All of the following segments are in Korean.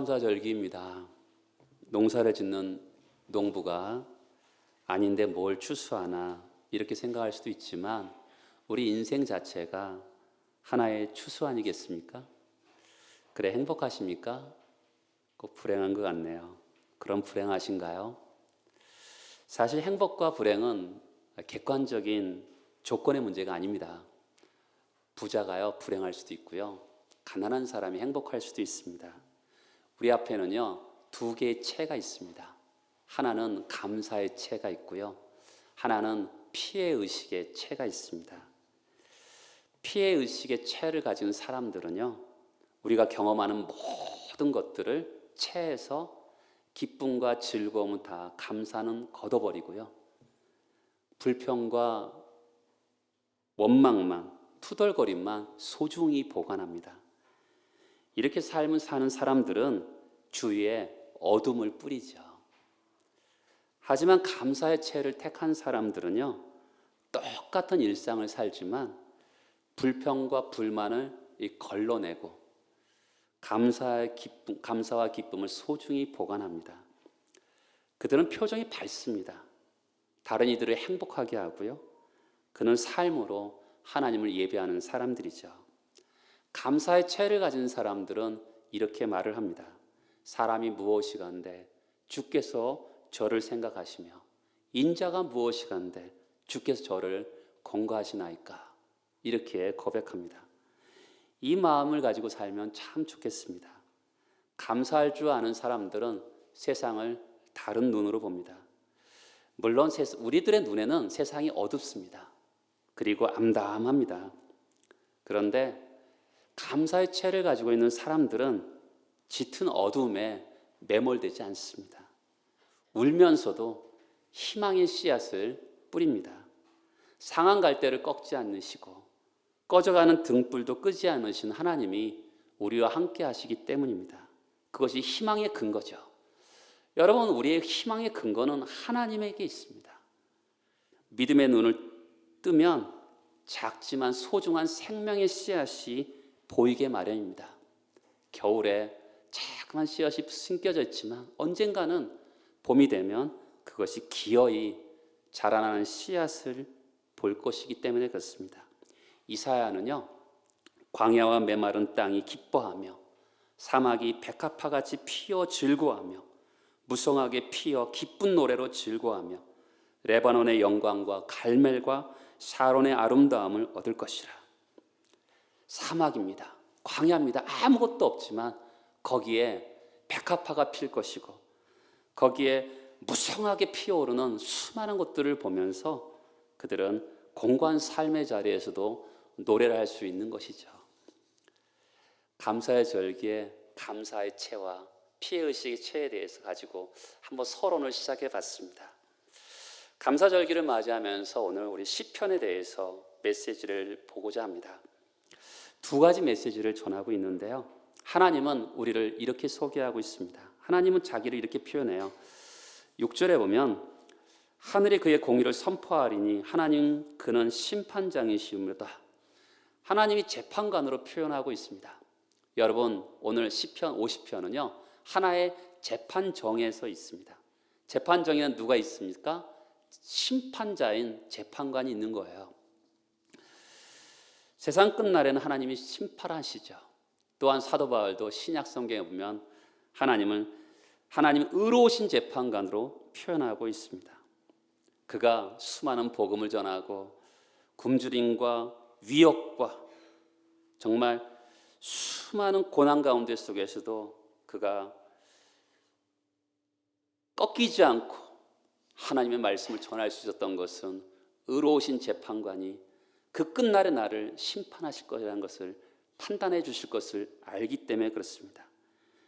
추수감사절기입니다. 농사를 짓는 농부가 아닌데 뭘 추수하나 이렇게 생각할 수도 있지만 우리 인생 자체가 하나의 추수 아니겠습니까? 그래 행복하십니까? 꼭 불행한 것 같네요. 그럼 불행하신가요? 사실 행복과 불행은 객관적인 조건의 문제가 아닙니다. 부자가요 불행할 수도 있고요. 가난한 사람이 행복할 수도 있습니다. 우리 앞에는요 두 개의 채가 있습니다. 하나는 감사의 채가 있고요. 하나는 피해의식의 채가 있습니다. 피해의식의 채를 가진 사람들은요 우리가 경험하는 모든 것들을 채에서 기쁨과 즐거움은 다 감사는 걷어버리고요. 불평과 원망만, 투덜거림만 소중히 보관합니다. 이렇게 삶을 사는 사람들은 주위에 어둠을 뿌리죠. 하지만 감사의 채를 택한 사람들은요 똑같은 일상을 살지만 불평과 불만을 걸러내고 감사와 기쁨을 소중히 보관합니다. 그들은 표정이 밝습니다. 다른 이들을 행복하게 하고요. 그는 삶으로 하나님을 예배하는 사람들이죠. 감사의 채를 가진 사람들은 이렇게 말을 합니다. 사람이 무엇이간데 주께서 저를 생각하시며 인자가 무엇이간데 주께서 저를 권고하시나이까. 이렇게 고백합니다. 이 마음을 가지고 살면 참 좋겠습니다. 감사할 줄 아는 사람들은 세상을 다른 눈으로 봅니다. 물론 우리들의 눈에는 세상이 어둡습니다. 그리고 암담합니다. 그런데 감사의 채를 가지고 있는 사람들은 짙은 어둠에 매몰되지 않습니다. 울면서도 희망의 씨앗을 뿌립니다. 상한 갈대를 꺾지 않으시고 꺼져가는 등불도 끄지 않으신 하나님이 우리와 함께 하시기 때문입니다. 그것이 희망의 근거죠. 여러분, 우리의 희망의 근거는 하나님에게 있습니다. 믿음의 눈을 뜨면 작지만 소중한 생명의 씨앗이 보이게 마련입니다. 겨울에 자그만 씨앗이 숨겨져 있지만 언젠가는 봄이 되면 그것이 기어이 자라나는 씨앗을 볼 것이기 때문에 그렇습니다. 이사야는요 광야와 메마른 땅이 기뻐하며 사막이 백합화같이 피어 즐거워하며 무성하게 피어 기쁜 노래로 즐거워하며 레바논의 영광과 갈멜과 샤론의 아름다움을 얻을 것이라. 사막입니다. 광야입니다. 아무것도 없지만 거기에 백합화가 필 것이고 거기에 무성하게 피어오르는 수많은 것들을 보면서 그들은 공고한 삶의 자리에서도 노래를 할 수 있는 것이죠. 감사의 절기에 감사의 채와 피해의식의 채에 대해서 가지고 한번 서론을 시작해 봤습니다. 감사절기를 맞이하면서 오늘 우리 시편에 대해서 메시지를 보고자 합니다. 두 가지 메시지를 전하고 있는데요. 하나님은 우리를 이렇게 소개하고 있습니다. 하나님은 자기를 이렇게 표현해요. 6절에 보면 하늘이 그의 공의를 선포하리니 하나님 그는 심판장이시옵니다. 하나님이 재판관으로 표현하고 있습니다. 여러분 오늘 시편 50편은요 하나의 재판정에 서 있습니다. 재판정에는 누가 있습니까? 심판자인 재판관이 있는 거예요. 세상 끝날에는 하나님이 심판하시죠. 또한 사도 바울도 신약 성경에 보면 하나님은 의로우신 재판관으로 표현하고 있습니다. 그가 수많은 복음을 전하고 굶주림과 위협과 정말 수많은 고난 가운데 속에서도 그가 꺾이지 않고 하나님의 말씀을 전할 수 있었던 것은 의로우신 재판관이 그 끝날의 나를 심판하실 것이라는 것을 판단해 주실 것을 알기 때문에 그렇습니다.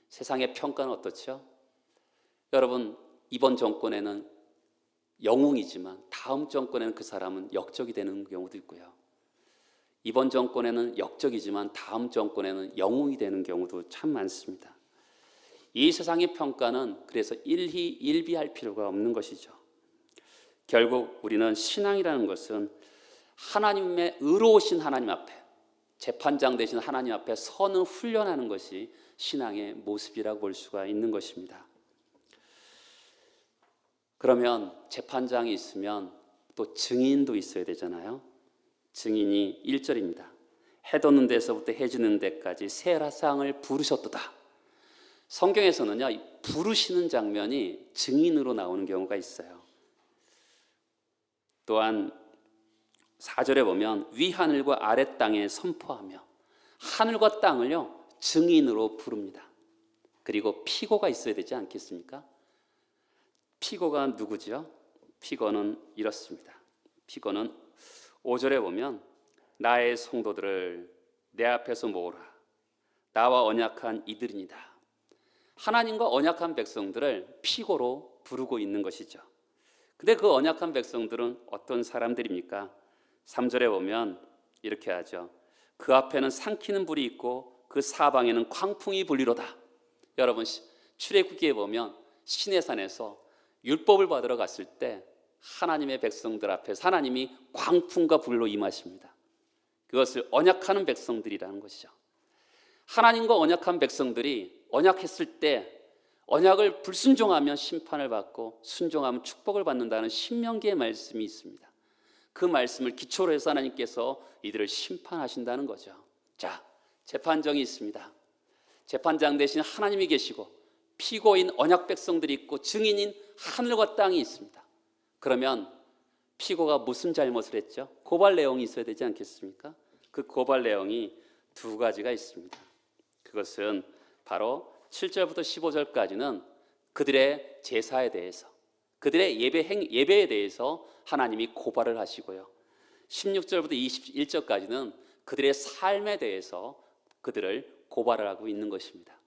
세상의 평가는 어떻죠? 여러분 이번 정권에는 영웅이지만 다음 정권에는 그 사람은 역적이 되는 경우도 있고요. 이번 정권에는 역적이지만 다음 정권에는 영웅이 되는 경우도 참 많습니다. 이 세상의 평가는 그래서 일비할 필요가 없는 것이죠. 결국 우리는 신앙이라는 것은 하나님의 의로우신 하나님 앞에 재판장 되신 하나님 앞에 선을 훈련하는 것이 신앙의 모습이라고 볼 수가 있는 것입니다. 그러면 재판장이 있으면 또 증인도 있어야 되잖아요. 증인이 1절입니다. 해 돋는 데서부터 해 지는 데까지 세라상을 부르셨도다. 성경에서는요, 부르시는 장면이 증인으로 나오는 경우가 있어요. 또한 4절에 보면 위하늘과 아래 땅에 선포하며, 하늘과 땅을요 증인으로 부릅니다. 그리고 피고가 있어야 되지 않겠습니까? 피고가 누구죠? 피고는 이렇습니다. 피고는 5절에 보면 나의 성도들을 내 앞에서 모으라. 나와 언약한 이들이니라. 하나님과 언약한 백성들을 피고로 부르고 있는 것이죠. 근데 그 언약한 백성들은 어떤 사람들입니까? 3절에 보면 이렇게 하죠. 그 앞에는 삼키는 불이 있고 그 사방에는 광풍이 불리로다. 여러분, 출애굽기에 보면 시내산에서 율법을 받으러 갔을 때 하나님의 백성들 앞에서 하나님이 광풍과 불로 임하십니다. 그것을 언약하는 백성들이라는 것이죠. 하나님과 언약한 백성들이 언약했을 때 언약을 불순종하면 심판을 받고 순종하면 축복을 받는다는 신명기의 말씀이 있습니다. 그 말씀을 기초로 해서 하나님께서 이들을 심판하신다는 거죠. 자, 재판정이 있습니다. 재판장 대신 하나님이 계시고 피고인 언약 백성들이 있고 증인인 하늘과 땅이 있습니다. 그러면 피고가 무슨 잘못을 했죠? 고발 내용이 있어야 되지 않겠습니까? 그 고발 내용이 두 가지가 있습니다. 그것은 바로 7절부터 15절까지는 그들의 제사에 대해서, 그들의 예배에 대해서 하나님이 고발을 하시고요, 16절부터 21절까지는 그들의 삶에 대해서 그들을 고발을 하고 있는 것입니다.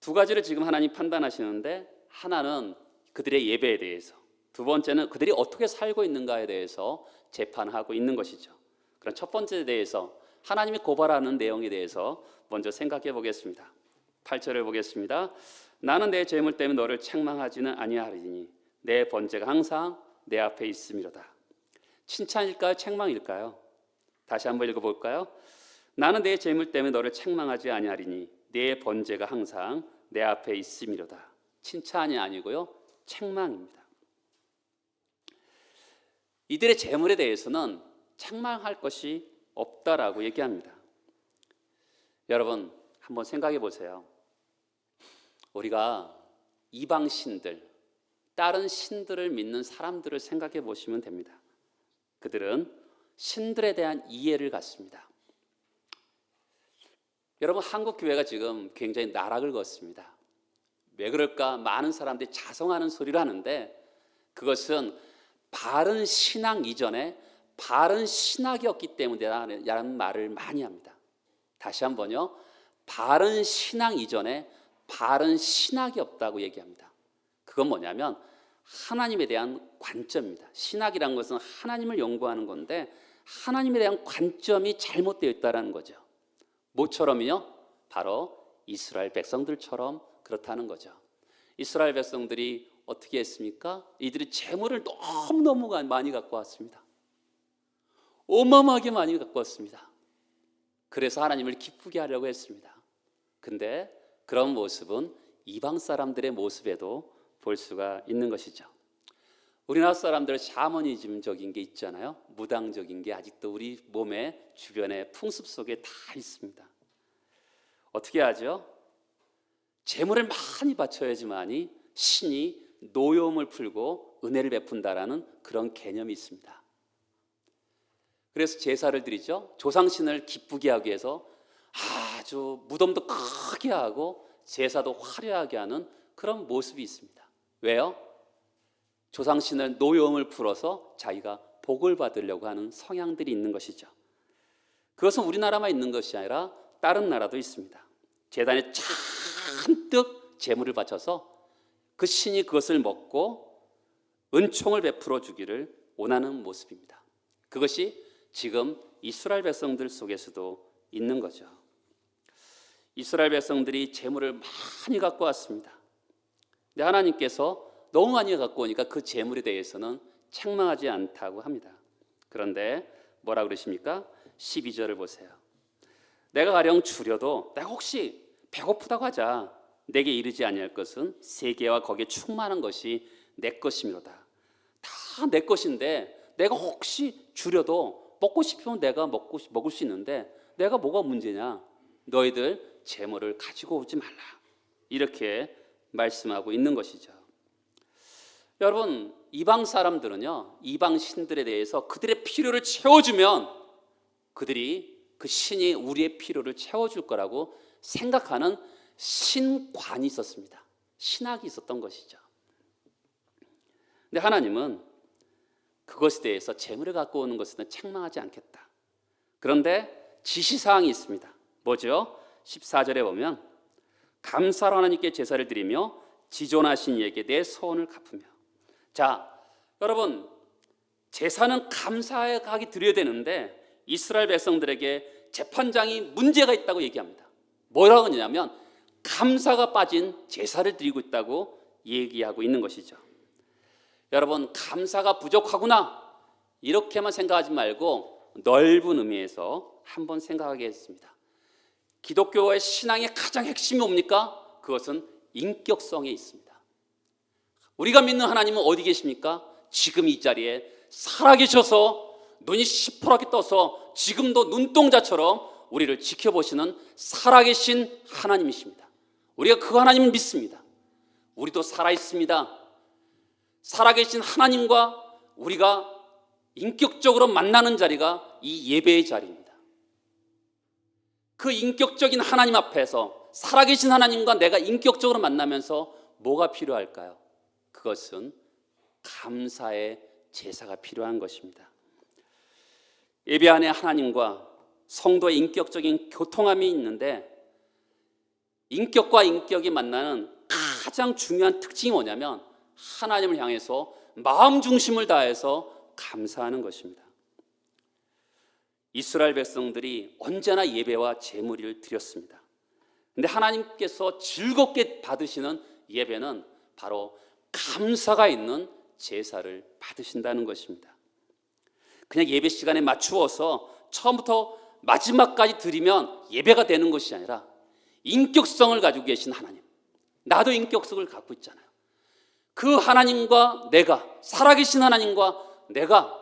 두 가지를 지금 하나님 판단하시는데, 하나는 그들의 예배에 대해서, 두 번째는 그들이 어떻게 살고 있는가에 대해서 재판하고 있는 것이죠. 그럼 첫 번째에 대해서, 하나님이 고발하는 내용에 대해서 먼저 생각해 보겠습니다. 8절을 보겠습니다. 나는 내 죄물 때문에 너를 책망하지는 아니하리니 내 번제가 항상 내 앞에 있음이로다. 칭찬일까요? 책망일까요? 다시 한번 읽어볼까요? 나는 내 죄물 때문에 너를 책망하지 아니하리니 내 번제가 항상 내 앞에 있음이로다. 칭찬이 아니고요, 책망입니다. 이들의 재물에 대해서는 책망할 것이 없다라고 얘기합니다. 여러분, 한번 생각해 보세요. 우리가 이방 신들, 다른 신들을 믿는 사람들을 생각해 보시면 됩니다. 그들은 신들에 대한 이해를 갖습니다. 여러분, 한국 교회가 지금 굉장히 나락을 걷습니다. 왜 그럴까? 많은 사람들이 자성하는 소리를 하는데, 그것은 바른 신앙 이전에 바른 신학이 없기 때문이라는 말을 많이 합니다. 다시 한번요, 바른 신앙 이전에 바른 신학이 없다고 얘기합니다. 그건 뭐냐면 하나님에 대한 관점입니다. 신학이라는 것은 하나님을 연구하는 건데, 하나님에 대한 관점이 잘못되어 있다는 거죠. 뭐처럼요? 바로 이스라엘 백성들처럼 그렇다는 거죠. 이스라엘 백성들이 어떻게 했습니까? 이들이 재물을 너무너무 많이 갖고 왔습니다. 어마어마하게 많이 갖고 왔습니다. 그래서 하나님을 기쁘게 하려고 했습니다. 근데 그런 모습은 이방 사람들의 모습에도 볼 수가 있는 것이죠. 우리나라 사람들 샤머니즘적인 게 있잖아요. 무당적인 게 아직도 우리 몸의 주변의 풍습 속에 다 있습니다. 어떻게 하죠? 재물을 많이 바쳐야지만이 신이 노여움을 풀고 은혜를 베푼다라는 그런 개념이 있습니다. 그래서 제사를 드리죠. 조상신을 기쁘게 하기 위해서 아주 무덤도 크게 하고 제사도 화려하게 하는 그런 모습이 있습니다. 왜요? 조상신을 노여움을 풀어서 자기가 복을 받으려고 하는 성향들이 있는 것이죠. 그것은 우리나라만 있는 것이 아니라 다른 나라도 있습니다. 제단에 잔뜩 재물을 바쳐서 그 신이 그것을 먹고 은총을 베풀어 주기를 원하는 모습입니다. 그것이 지금 이스라엘 백성들 속에서도 있는 거죠. 이스라엘 백성들이 재물을 많이 갖고 왔습니다. 근데 하나님께서 너무 많이 갖고 오니까 그 재물에 대해서는 책망하지 않다고 합니다. 그런데 뭐라 그러십니까? 12절을 보세요. 내가 가령 주려도 내가 혹시 배고프다고 하자. 내게 이르지 아니할 것은 세계와 거기에 충만한 것이 내 것이미로다. 다 내 것인데 내가 혹시 주려도 먹고 싶으면 내가 먹을 수 있는데 내가 뭐가 문제냐? 너희들 재물을 가지고 오지 말라. 이렇게 말씀하고 있는 것이죠. 여러분, 이방 사람들은요, 이방 신들에 대해서 그들의 필요를 채워주면 그들이 그 신이 우리의 필요를 채워줄 거라고 생각하는 신관이 있었습니다. 신학이 있었던 것이죠. 근데 하나님은 그것에 대해서 재물을 갖고 오는 것은 책망하지 않겠다. 그런데 지시사항이 있습니다. 뭐죠? 14절에 보면 감사로 하나님께 제사를 드리며 지존하신 이에게 내 소원을 갚으며. 자, 여러분, 제사는 감사하게 드려야 되는데 이스라엘 백성들에게 재판장이 문제가 있다고 얘기합니다. 뭐라고 하냐면 감사가 빠진 제사를 드리고 있다고 얘기하고 있는 것이죠. 여러분, 감사가 부족하구나 이렇게만 생각하지 말고 넓은 의미에서 한번 생각하게 했습니다. 기독교의 신앙의 가장 핵심이 뭡니까? 그것은 인격성에 있습니다. 우리가 믿는 하나님은 어디 계십니까? 지금 이 자리에 살아계셔서 눈이 시퍼렇게 떠서 지금도 눈동자처럼 우리를 지켜보시는 살아계신 하나님이십니다. 우리가 그 하나님을 믿습니다. 우리도 살아있습니다. 살아계신 하나님과 우리가 인격적으로 만나는 자리가 이 예배의 자리입니다. 그 인격적인 하나님 앞에서 살아계신 하나님과 내가 인격적으로 만나면서 뭐가 필요할까요? 그것은 감사의 제사가 필요한 것입니다. 예배 안에 하나님과 성도의 인격적인 교통함이 있는데 인격과 인격이 만나는 가장 중요한 특징이 뭐냐면 하나님을 향해서 마음 중심을 다해서 감사하는 것입니다. 이스라엘 백성들이 언제나 예배와 제물을 드렸습니다. 그런데 하나님께서 즐겁게 받으시는 예배는 바로 감사가 있는 제사를 받으신다는 것입니다. 그냥 예배 시간에 맞추어서 처음부터 마지막까지 드리면 예배가 되는 것이 아니라 인격성을 가지고 계신 하나님, 나도 인격성을 갖고 있잖아요. 그 하나님과 내가, 살아계신 하나님과 내가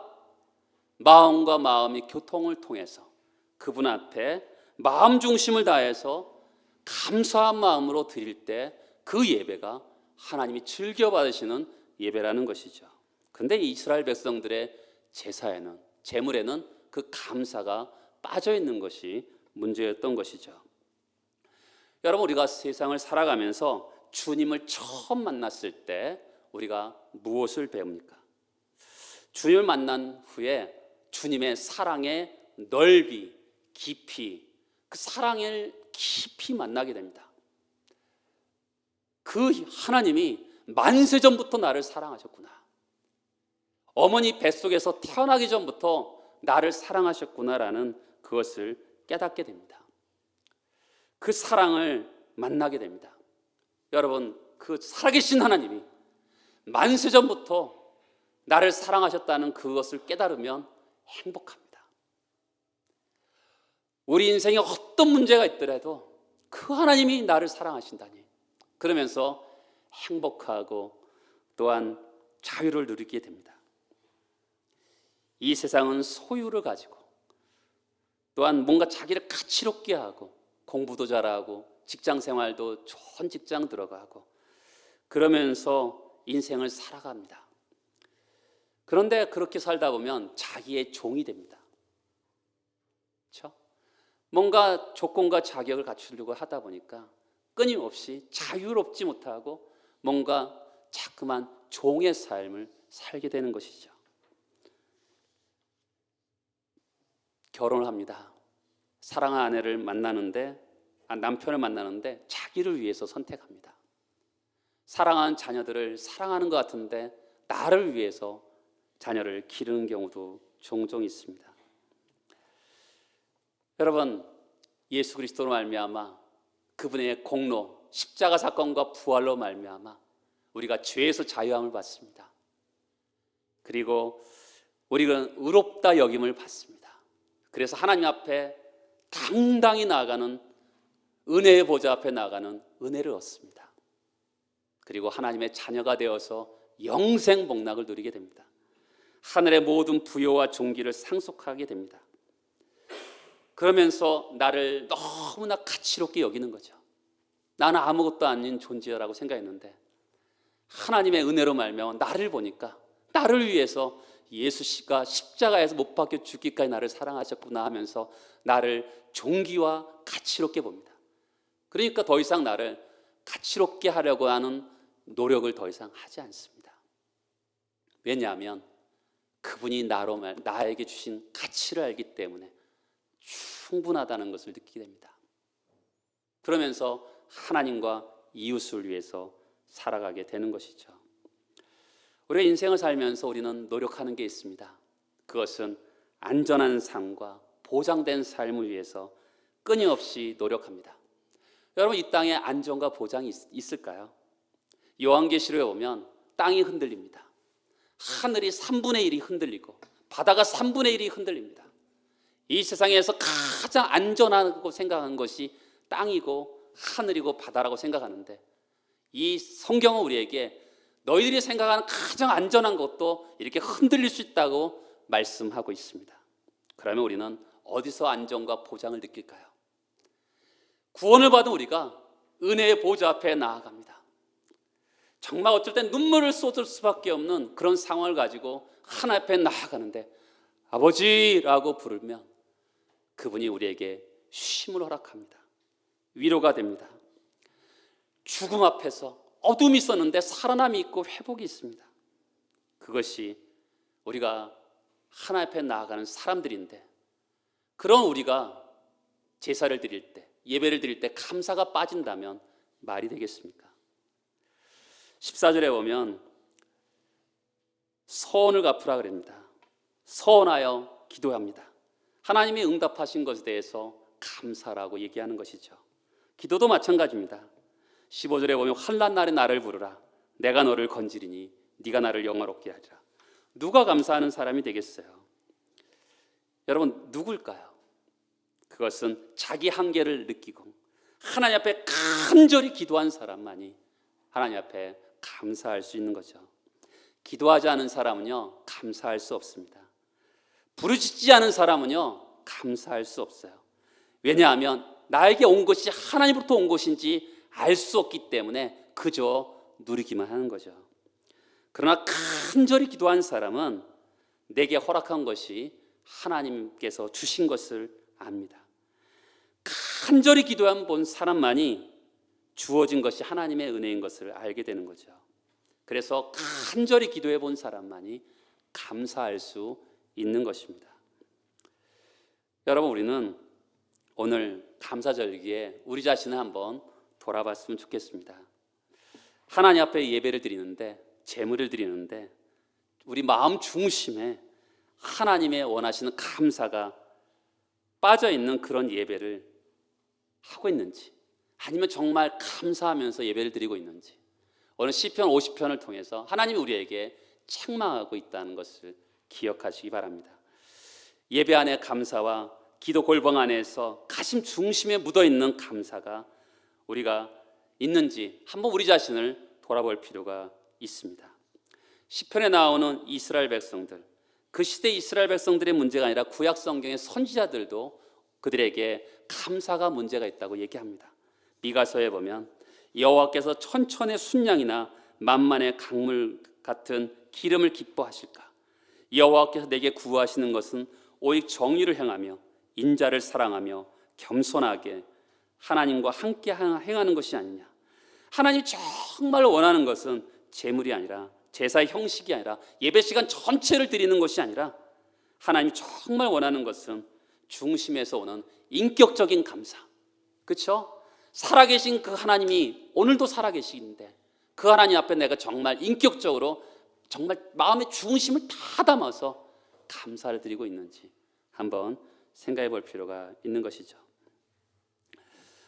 마음과 마음의 교통을 통해서 그분 앞에 마음 중심을 다해서 감사한 마음으로 드릴 때 그 예배가 하나님이 즐겨 받으시는 예배라는 것이죠. 그런데 이스라엘 백성들의 제사에는, 제물에는 그 감사가 빠져 있는 것이 문제였던 것이죠. 여러분, 우리가 세상을 살아가면서 주님을 처음 만났을 때 우리가 무엇을 배웁니까? 주님을 만난 후에 주님의 사랑의 넓이, 깊이, 그 사랑을 깊이 만나게 됩니다. 그 하나님이 만세 전부터 나를 사랑하셨구나. 어머니 뱃속에서 태어나기 전부터 나를 사랑하셨구나라는 그것을 깨닫게 됩니다. 그 사랑을 만나게 됩니다. 여러분, 그 살아계신 하나님이 만세 전부터 나를 사랑하셨다는 그것을 깨달으면 행복합니다. 우리 인생에 어떤 문제가 있더라도 그 하나님이 나를 사랑하신다니, 그러면서 행복하고 또한 자유를 누리게 됩니다. 이 세상은 소유를 가지고 또한 뭔가 자기를 가치롭게 하고 공부도 잘하고 직장 생활도 좋은 직장 들어가고 그러면서 인생을 살아갑니다. 그런데 그렇게 살다 보면 자기의 종이 됩니다. 그렇죠? 뭔가 조건과 자격을 갖추려고 하다 보니까 끊임없이 자유롭지 못하고 뭔가 자꾸만 종의 삶을 살게 되는 것이죠. 결혼을 합니다. 사랑하는 아내를 만나는데, 남편을 만나는데 자기를 위해서 선택합니다. 사랑하는 자녀들을 사랑하는 것 같은데 나를 위해서 자녀를 기르는 경우도 종종 있습니다. 여러분, 예수 그리스도로 말미암아 그분의 공로, 십자가 사건과 부활로 말미암아 우리가 죄에서 자유함을 받습니다. 그리고 우리는 의롭다 여김을 받습니다. 그래서 하나님 앞에 당당히 나아가는 은혜의 보좌 앞에 나아가는 은혜를 얻습니다. 그리고 하나님의 자녀가 되어서 영생 복락을 누리게 됩니다. 하늘의 모든 부요와 존귀를 상속하게 됩니다. 그러면서 나를 너무나 가치롭게 여기는 거죠. 나는 아무것도 아닌 존재라고 생각했는데 하나님의 은혜로 말미암아 나를 보니까 나를 위해서 예수 씨가 십자가에서 못 박혀 죽기까지 나를 사랑하셨구나 하면서 나를 존귀와 가치롭게 봅니다. 그러니까 더 이상 나를 가치롭게 하려고 하는 노력을 더 이상 하지 않습니다. 왜냐하면 그분이 나에게 주신 가치를 알기 때문에 충분하다는 것을 느끼게 됩니다. 그러면서 하나님과 이웃을 위해서 살아가게 되는 것이죠. 우리가 인생을 살면서 우리는 노력하는 게 있습니다. 그것은 안전한 삶과 보장된 삶을 위해서 끊임없이 노력합니다. 여러분, 이 땅에 안전과 보장이 있을까요? 요한계시록에 보면 땅이 흔들립니다. 하늘이 3분의 1이 흔들리고 바다가 3분의 1이 흔들립니다. 이 세상에서 가장 안전하고 생각하는 것이 땅이고 하늘이고 바다라고 생각하는데 이 성경은 우리에게 너희들이 생각하는 가장 안전한 것도 이렇게 흔들릴 수 있다고 말씀하고 있습니다. 그러면 우리는 어디서 안전과 보장을 느낄까요? 구원을 받은 우리가 은혜의 보좌 앞에 나아갑니다. 정말 어쩔 땐 눈물을 쏟을 수밖에 없는 그런 상황을 가지고 하나님 앞에 나아가는데 아버지라고 부르면 그분이 우리에게 쉼을 허락합니다. 위로가 됩니다. 죽음 앞에서 어둠이 있었는데 살아남이 있고 회복이 있습니다. 그것이 우리가 하나님 앞에 나아가는 사람들인데 그런 우리가 제사를 드릴 때 예배를 드릴 때 감사가 빠진다면 말이 되겠습니까? 14절에 보면 서원을 갚으라 그럽니다. 서원하여 기도합니다. 하나님이 응답하신 것에 대해서 감사라고 얘기하는 것이죠. 기도도 마찬가지입니다. 15절에 보면 환난 날에 나를 부르라. 내가 너를 건지리니 네가 나를 영화롭게 하리라. 누가 감사하는 사람이 되겠어요? 여러분, 누굴까요? 그것은 자기 한계를 느끼고 하나님 앞에 간절히 기도한 사람만이 하나님 앞에 감사할 수 있는 거죠. 기도하지 않은 사람은요 감사할 수 없습니다. 부르짖지 않은 사람은요 감사할 수 없어요. 왜냐하면 나에게 온 것이 하나님으로부터 온 것인지 알 수 없기 때문에 그저 누리기만 하는 거죠. 그러나 간절히 기도한 사람은 내게 허락한 것이 하나님께서 주신 것을 압니다. 간절히 기도한 본 사람만이 주어진 것이 하나님의 은혜인 것을 알게 되는 거죠. 그래서 간절히 기도해 본 사람만이 감사할 수 있는 것입니다. 여러분, 우리는 오늘 감사절기에 우리 자신을 한번 돌아봤으면 좋겠습니다. 하나님 앞에 예배를 드리는데, 제물을 드리는데 우리 마음 중심에 하나님의 원하시는 감사가 빠져있는 그런 예배를 하고 있는지, 아니면 정말 감사하면서 예배를 드리고 있는지, 오늘 시편 50편을 통해서 하나님이 우리에게 책망하고 있다는 것을 기억하시기 바랍니다. 예배 안에 감사와 기도 골방 안에서 가슴 중심에 묻어있는 감사가 우리가 있는지 한번 우리 자신을 돌아볼 필요가 있습니다. 시편에 나오는 이스라엘 백성들, 그 시대 이스라엘 백성들의 문제가 아니라 구약 성경의 선지자들도 그들에게 감사가 문제가 있다고 얘기합니다. 미가서에 보면 여호와께서 천천의 순양이나 만만의 강물 같은 기름을 기뻐하실까? 여호와께서 내게 구하시는 것은 오직 정의를 행하며 인자를 사랑하며 겸손하게 하나님과 함께 행하는 것이 아니냐. 하나님이 정말 원하는 것은 제물이 아니라, 제사의 형식이 아니라, 예배 시간 전체를 드리는 것이 아니라, 하나님이 정말 원하는 것은 중심에서 오는 인격적인 감사. 그렇죠? 살아계신 그 하나님이 오늘도 살아계시는데 그 하나님 앞에 내가 정말 인격적으로 정말 마음의 중심을 다 담아서 감사를 드리고 있는지 한번 생각해 볼 필요가 있는 것이죠.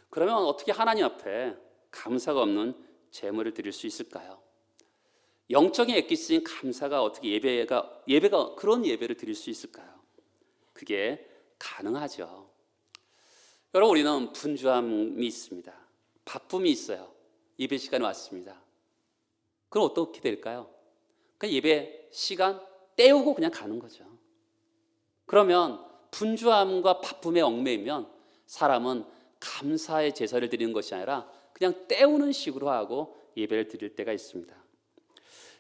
그러면 어떻게 하나님 앞에 감사가 없는 제물을 드릴 수 있을까요? 영적인 엑기스인 감사가 어떻게 예배가 그런 예배를 드릴 수 있을까요? 그게 가능하죠. 여러분, 우리는 분주함이 있습니다. 바쁨이 있어요. 예배 시간이 왔습니다. 그럼 어떻게 될까요? 그 예배 시간 때우고 그냥 가는 거죠. 그러면 분주함과 바쁨에 얽매이면 사람은 감사의 제사를 드리는 것이 아니라 그냥 때우는 식으로 하고 예배를 드릴 때가 있습니다.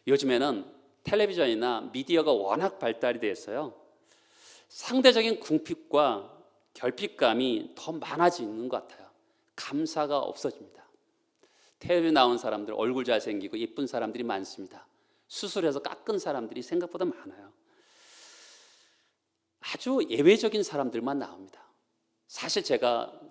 요즘에는 텔레비전이나 미디어가 워낙 발달이 돼서요, 상대적인 궁핍과 결핍감이 더 많아지는 것 같아요. 감사가 없어집니다. 텔레비에 나온 사람들 얼굴 잘생기고 예쁜 사람들이 많습니다. 수술해서 깎은 사람들이 생각보다 많아요. 아주 예외적인 사람들만 나옵니다. 사실 제가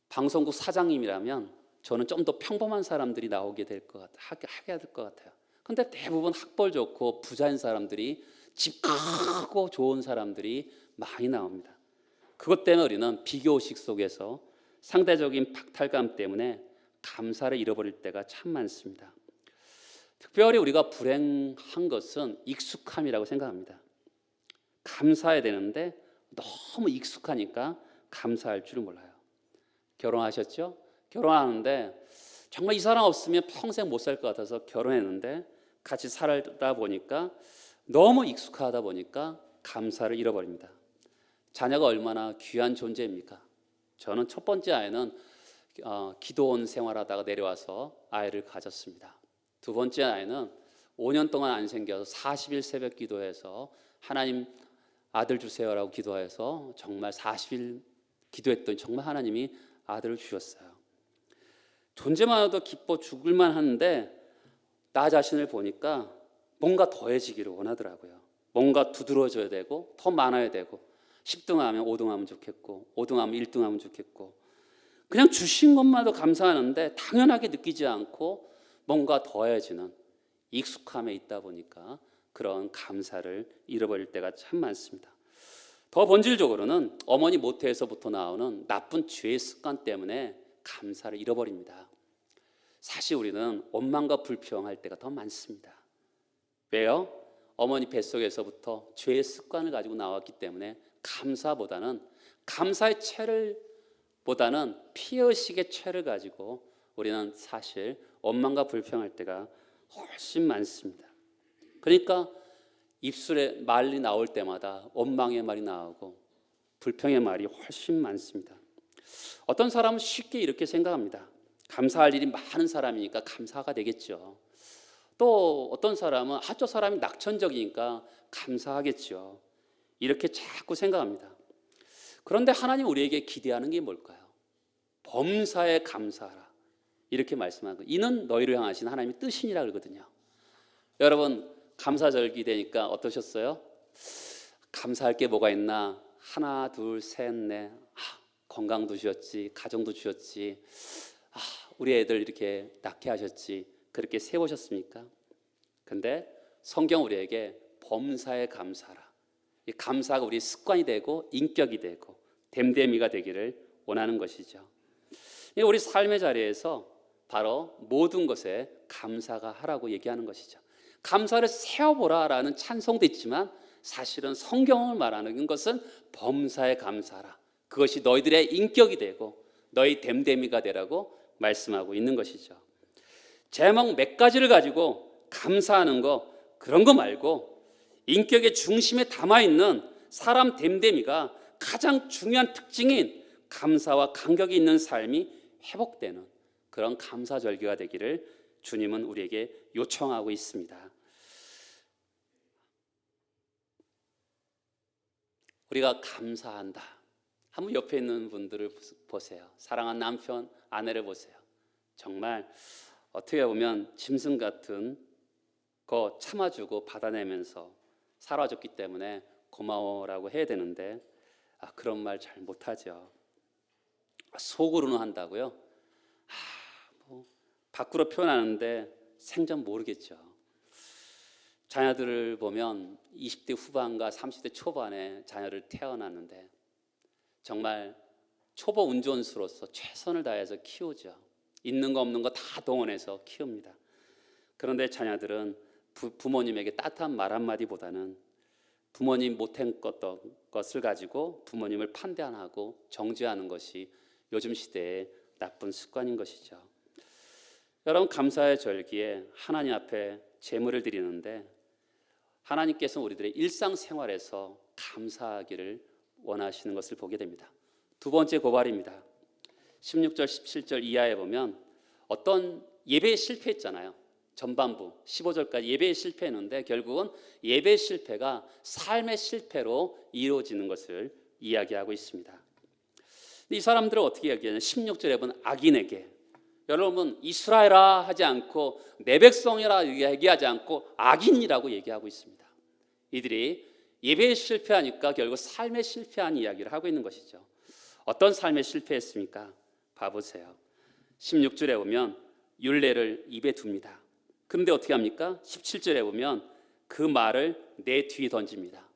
방송국 사장님이라면 저는 좀 더 평범한 사람들이 나오게 될 것 같아요. 하게 될 것 같아요. 근데 대부분 학벌 좋고 부자인 사람들이, 집 크고 좋은 사람들이 많이 나옵니다. 그것 때문에 우리는 비교의식 속에서 상대적인 박탈감 때문에 감사를 잃어버릴 때가 참 많습니다. 특별히 우리가 불행한 것은 익숙함이라고 생각합니다. 감사해야 되는데 너무 익숙하니까 감사할 줄을 몰라요. 결혼하셨죠? 결혼하는데 정말 이 사람 없으면 평생 못 살 것 같아서 결혼했는데 같이 살다 보니까 너무 익숙하다 보니까 감사를 잃어버립니다. 자녀가 얼마나 귀한 존재입니까? 저는 첫 번째 아이는 기도원 생활하다가 내려와서 아이를 가졌습니다. 두 번째 아이는 5년 동안 안 생겨서 40일 새벽 기도해서 하나님 아들 주세요라고 기도해서 정말 40일 기도했더니 정말 하나님이 아들을 주셨어요. 존재만 해도 기뻐 죽을만 하는데 나 자신을 보니까 뭔가 더해지기를 원하더라고요. 뭔가 두드러져야 되고 더 많아야 되고 10등하면 5등하면 좋겠고 5등하면 1등하면 좋겠고 그냥 주신 것만도 감사하는데 당연하게 느끼지 않고 뭔가 더해지는 익숙함에 있다 보니까 그런 감사를 잃어버릴 때가 참 많습니다. 더 본질적으로는 어머니 모태에서부터 나오는 나쁜 죄의 습관 때문에 감사를 잃어버립니다. 사실 우리는 원망과 불평할 때가 더 많습니다. 왜요? 어머니 뱃속에서부터 죄의 습관을 가지고 나왔기 때문에 감사보다는 감사의 채를 보다는 피해의식의 채를 가지고 우리는 사실 원망과 불평할 때가 훨씬 많습니다. 그러니까 입술에 말이 나올 때마다 원망의 말이 나오고 불평의 말이 훨씬 많습니다. 어떤 사람은 쉽게 이렇게 생각합니다. 감사할 일이 많은 사람이니까 감사가 되겠죠. 또 어떤 사람은 저 사람이 낙천적이니까 감사하겠죠. 이렇게 자꾸 생각합니다. 그런데 하나님 우리에게 기대하는 게 뭘까요? 범사에 감사하라 이렇게 말씀하고 이는 너희를 향하신 하나님의 뜻이니라 그러거든요. 여러분 감사절기 되니까 어떠셨어요? 감사할 게 뭐가 있나? 하나 둘 셋 넷 건강도 주셨지, 가정도 주셨지, 우리 애들 이렇게 낳게 하셨지, 그렇게 세우셨습니까? 근데 성경 우리에게 범사에 감사하라, 이 감사가 우리 습관이 되고 인격이 되고 됨됨이가 되기를 원하는 것이죠. 우리 삶의 자리에서 바로 모든 것에 감사가 하라고 얘기하는 것이죠. 감사를 세어보라라는 찬송도 있지만 사실은 성경을 말하는 것은 범사에 감사하라, 그것이 너희들의 인격이 되고 너희 됨됨이가 되라고 말씀하고 있는 것이죠. 제목 몇 가지를 가지고 감사하는 거, 그런 거 말고 인격의 중심에 담아있는 사람 됨됨이가 가장 중요한 특징인 감사와 간격이 있는 삶이 회복되는 그런 감사절기가 되기를 주님은 우리에게 요청하고 있습니다. 우리가 감사한다. 한번 옆에 있는 분들을 보세요. 사랑하는 남편, 아내를 보세요. 정말 어떻게 보면 짐승 같은 거 참아주고 받아내면서 살아줬기 때문에 고마워라고 해야 되는데 그런 말 잘 못하죠. 속으로는 한다고요? 밖으로 표현하는데 생전 모르겠죠. 자녀들을 보면 20대 후반과 30대 초반에 자녀를 태어났는데 정말 초보 운전수로서 최선을 다해서 키우죠. 있는 거 없는 거 다 동원해서 키웁니다. 그런데 자녀들은 부모님에게 따뜻한 말 한마디보다는 부모님 못했던 것을 가지고 부모님을 판단하고 정죄하는 것이 요즘 시대의 나쁜 습관인 것이죠. 여러분, 감사의 절기에 하나님 앞에 제물을 드리는데 하나님께서 우리들의 일상생활에서 감사하기를 원하시는 것을 보게 됩니다. 두 번째 고발입니다. 16절 17절 이하에 보면 어떤 예배에 실패했잖아요. 전반부 15절까지 예배에 실패했는데 결국은 예배 실패가 삶의 실패로 이루어지는 것을 이야기하고 있습니다. 이 사람들은 어떻게 얘기하냐면 16절에 보면 악인에게, 여러분 이스라엘아 하지 않고 내 백성이라 얘기하지 않고 악인이라고 얘기하고 있습니다. 이들이 예배에 실패하니까 결국 삶에 실패한 이야기를 하고 있는 것이죠. 어떤 삶에 실패했습니까? 봐보세요. 16절에 보면 율례를 입에 둡니다. 근데 어떻게 합니까? 17절에 보면 그 말을 내 뒤에 던집니다.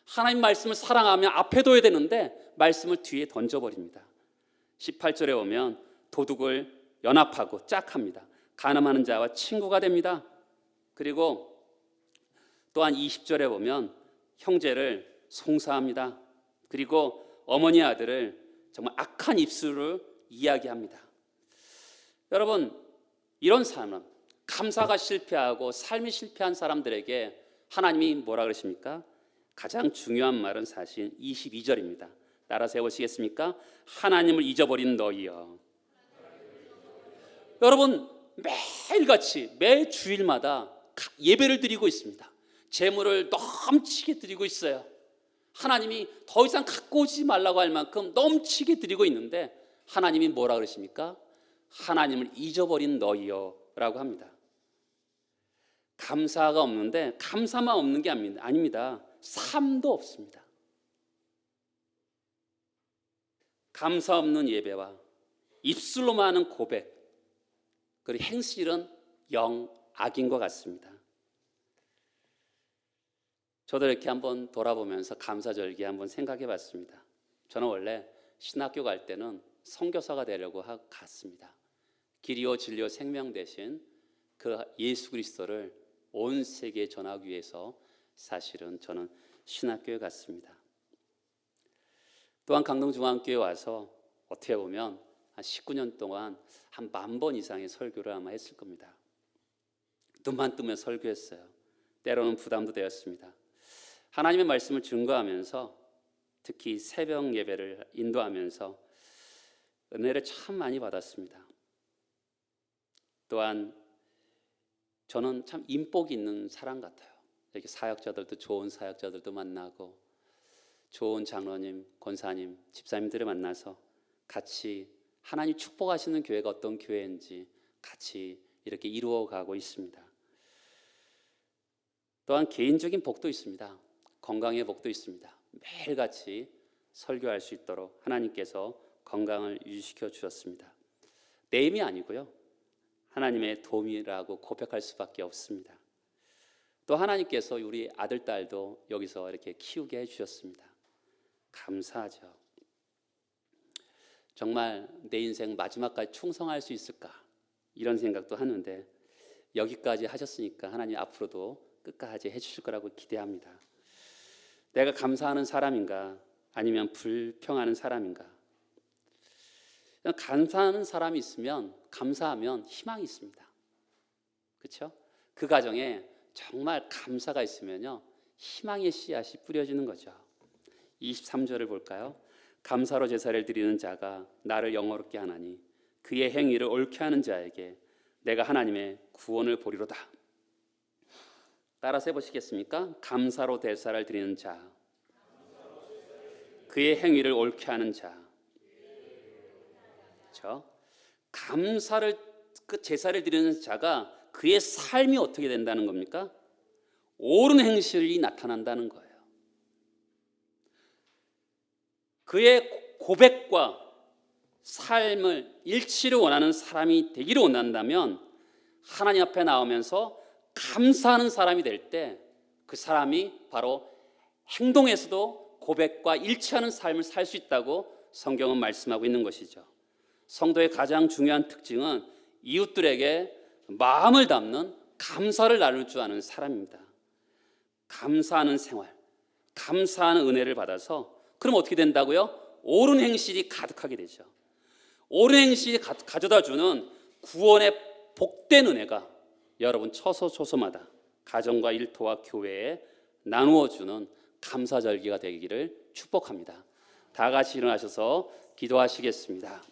하나님 말씀을 사랑하면 앞에 둬야 되는데 말씀을 뒤에 던져버립니다. 18절에 보면 도둑을 연합하고 짝합니다. 간음하는 자와 친구가 됩니다. 그리고 또한 20절에 보면 형제를 송사합니다. 그리고 어머니 아들을 정말 악한 입술을 이야기합니다. 여러분, 이런 사람은 감사가 실패하고 삶이 실패한 사람들에게 하나님이 뭐라 그러십니까? 가장 중요한 말은 사실 22절입니다. 따라 세우시겠습니까? 하나님을 잊어버린 너희여. 여러분, 매일같이 매 주일마다 예배를 드리고 있습니다. 재물을 넘치게 드리고 있어요. 하나님이 더 이상 갖고 오지 말라고 할 만큼 넘치게 드리고 있는데 하나님이 뭐라 그러십니까? 하나님을 잊어버린 너희여 라고 합니다. 감사가 없는데 감사만 없는 게 아닙니다. 삶도 없습니다. 감사 없는 예배와 입술로만 하는 고백, 그리고 행실은 영 악인 것 같습니다. 저도 이렇게 한번 돌아보면서 감사절기 한번 생각해 봤습니다. 저는 원래 신학교 갈 때는 선교사가 되려고 갔습니다. 길이요 진리요 생명 대신 그 예수 그리스도를 온 세계에 전하기 위해서 사실은 저는 신학교에 갔습니다. 또한 강동중앙교회 와서 어떻게 보면 한 19년 동안 한 10,000번 이상의 설교를 아마 했을 겁니다. 눈만 뜨면 설교했어요. 때로는 부담도 되었습니다. 하나님의 말씀을 증거하면서 특히 새벽 예배를 인도하면서 은혜를 참 많이 받았습니다. 또한 저는 참 인복 있는 사람 같아요. 이렇게 사역자들도, 좋은 사역자들도 만나고 좋은 장로님, 권사님, 집사님들을 만나서 같이 하나님 축복하시는 교회가 어떤 교회인지 같이 이렇게 이루어가고 있습니다. 또한 개인적인 복도 있습니다. 건강의 복도 있습니다. 매일같이 설교할 수 있도록 하나님께서 건강을 유지시켜 주셨습니다. 내 힘이 아니고요, 하나님의 도움이라고 고백할 수밖에 없습니다. 또 하나님께서 우리 아들, 딸도 여기서 이렇게 키우게 해주셨습니다. 감사하죠. 정말 내 인생 마지막까지 충성할 수 있을까, 이런 생각도 하는데 여기까지 하셨으니까 하나님 앞으로도 끝까지 해주실 거라고 기대합니다. 내가 감사하는 사람인가 아니면 불평하는 사람인가? 감사하는 사람이 있으면, 감사하면 희망이 있습니다. 그렇죠? 그 가정에 정말 감사가 있으면요, 희망의 씨앗이 뿌려지는 거죠. 23절을 볼까요? 감사로 제사를 드리는 자가 나를 영화롭게 하나니 그의 행위를 옳게 하는 자에게 내가 하나님의 구원을 보리로다. 따라서 해보시겠습니까? 감사로 제사를 드리는 자, 그의 행위를 옳게 하는 자. 그렇죠? 감사를, 그 제사를 드리는 자가 그의 삶이 어떻게 된다는 겁니까? 옳은 행실이 나타난다는 거예요. 그의 고백과 삶을 일치를 원하는 사람이 되기를 원한다면 하나님 앞에 나오면서 감사하는 사람이 될 때 그 사람이 바로 행동에서도 고백과 일치하는 삶을 살 수 있다고 성경은 말씀하고 있는 것이죠. 성도의 가장 중요한 특징은 이웃들에게 마음을 담는 감사를 나눌 줄 아는 사람입니다. 감사하는 생활, 감사하는 은혜를 받아서 그럼 어떻게 된다고요? 옳은 행실이 가득하게 되죠. 옳은 행실이 가져다 주는 구원의 복된 은혜가 여러분 처소초소마다 가정과 일터와 교회에 나누어 주는 감사절기가 되기를 축복합니다. 다 같이 일어나셔서 기도하시겠습니다.